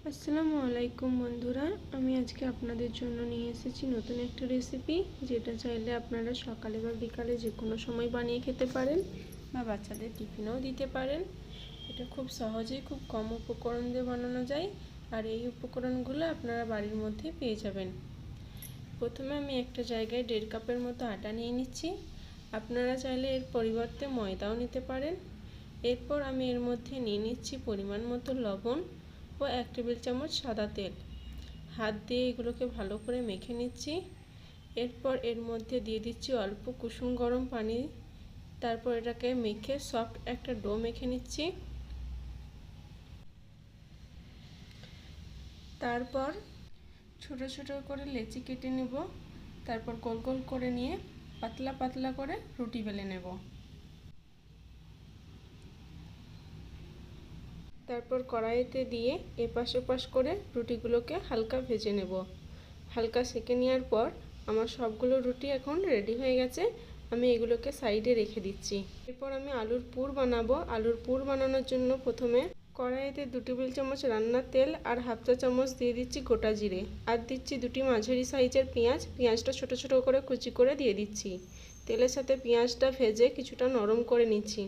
আসসালামু আলাইকুম বন্ধুরা, আমি আজকে আপনাদের জন্য নিয়ে এসেছি নতুন একটা রেসিপি, যেটা চাইলে আপনারা সকালে বা বিকালে যে কোনো সময় বানিয়ে খেতে পারেন বা বাচ্চাদের টিফিনেও দিতে পারেন। এটা খুব সহজেই খুব কম উপকরণ দিয়ে বানানো যায়, আর এই উপকরণগুলো আপনারা বাড়ির মধ্যেই পেয়ে যাবেন। প্রথমে আমি একটা জায়গায় 1.5 কাপের মতো আটা নিয়ে নিচ্ছি। আপনারা চাইলে এর পরিবর্তে ময়দাও নিতে পারেন। এরপর আমি এর মধ্যে নিয়ে নিচ্ছি পরিমাণ মতো লবণ ও 1 টেবিল চামচ সাদা তেল। হাত দিয়ে এগুলোকে ভালো করে মেখে নিচ্ছি। এরপর এর মধ্যে দিয়ে দিচ্ছি অল্প কুসুম গরম পানি। তারপর এটাকে মেখে সফট একটা ডো মেখে নিচ্ছি। তারপর ছোট ছোট করে লেচি কেটে নেব। তারপর গোল গোল করে নিয়ে পাতলা পাতলা করে রুটি বেলে নেব। তারপর কড়াইতে দিয়ে এপাশ ওপাশ করে রুটিগুলোকে হালকা ভেজে নেব। হালকা সেঁকে নেওয়ার পর আমার সবগুলো রুটি এখন রেডি হয়ে গেছে। আমি এগুলোকে সাইডে রেখে দিচ্ছি। এরপর আমি আলুর পুর বানাবো। আলুর পুর বানানোর জন্য প্রথমে কড়াইতে 2 টেবিল চামচ রান্নার তেল আর হাফ চা চামচ দিয়ে দিচ্ছি গোটা জিরে, আর দিচ্ছি 2টি মাঝারি সাইজের পেঁয়াজ। পেঁয়াজটা ছোট ছোট করে কুচি করে দিয়ে দিচ্ছি। তেলের সাথে পেঁয়াজটা ভেজে কিছুটা নরম করে নিচ্ছি।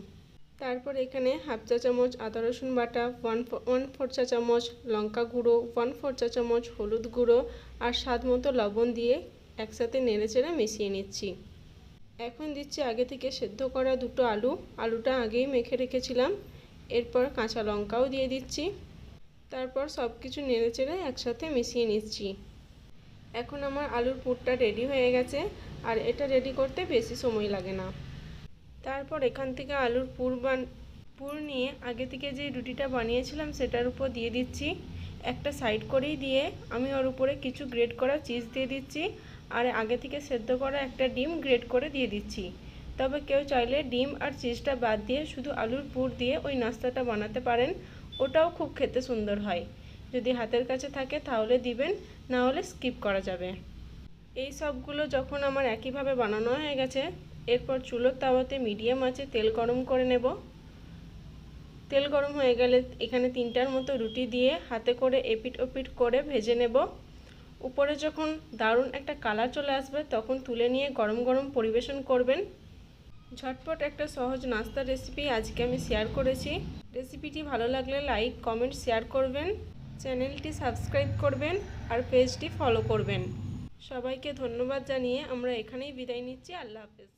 তারপর এখানে হাফ চা চামচ আদা রসুন বাটা, 1/4 চা চামচ লঙ্কা গুঁড়ো, 1/4 চা চামচ হলুদ গুঁড়ো আর স্বাদ মতো লবণ দিয়ে একসাথে নেড়েচেড়ে মিশিয়ে নিচ্ছি। এখন দিচ্ছি আগে থেকে সেদ্ধ করা 2টো আলু। আলুটা আগেই মেখে রেখেছিলাম। এরপর কাঁচা লঙ্কাও দিয়ে দিচ্ছি। তারপর সব কিছু নেড়েচেড়ে একসাথে মিশিয়ে নিচ্ছি। এখন আমার আলুর পুরটা রেডি হয়ে গেছে, আর এটা রেডি করতে বেশি সময় লাগে না। তারপর এখান থেকে আলুর পুর নিয়ে আগে থেকে যে রুটিটা বানিয়েছিলাম সেটার উপর দিয়ে দিচ্ছি। একটা সাইড করেই দিয়ে আমি ওর উপরে কিছু গ্রেট করা চিজ দিয়ে দিচ্ছি, আর আগে থেকে সেদ্ধ করা একটা ডিম গ্রেট করে দিয়ে দিচ্ছি। তবে কেউ চাইলে ডিম আর চিজটা বাদ দিয়ে শুধু আলুর পুর দিয়ে ওই নাস্তাটা বানাতে পারেন। ওটাও খুব খেতে সুন্দর হয়। যদি হাতের কাছে থাকে তাহলে দিবেন, না হলে স্কিপ করা যাবে। এই সবগুলো যখন আমার একইভাবে বানানো হয়ে গেছে, এরপর চুলোর তাওয়াতে মিডিয়াম আঁচে তেল গরম করে নেব। তেল গরম হয়ে গেলে এখানে 3টার মতো রুটি দিয়ে হাতে করে এপিট ওপিট করে ভেজে নেব। উপরে যখন দারুণ একটা কালার চলে আসবে তখন তুলে নিয়ে গরম গরম পরিবেশন করবেন। ঝটপট একটা সহজ নাস্তার রেসিপি আজকে আমি শেয়ার করেছি। রেসিপিটি ভালো লাগলে লাইক, কমেন্ট, শেয়ার করবেন। চ্যানেলটি সাবস্ক্রাইব করবেন আর পেজটি ফলো করবেন। সবাইকে ধন্যবাদ জানিয়ে আমরা এখানেই বিদায় নিচ্ছি। আল্লাহ হাফেজ।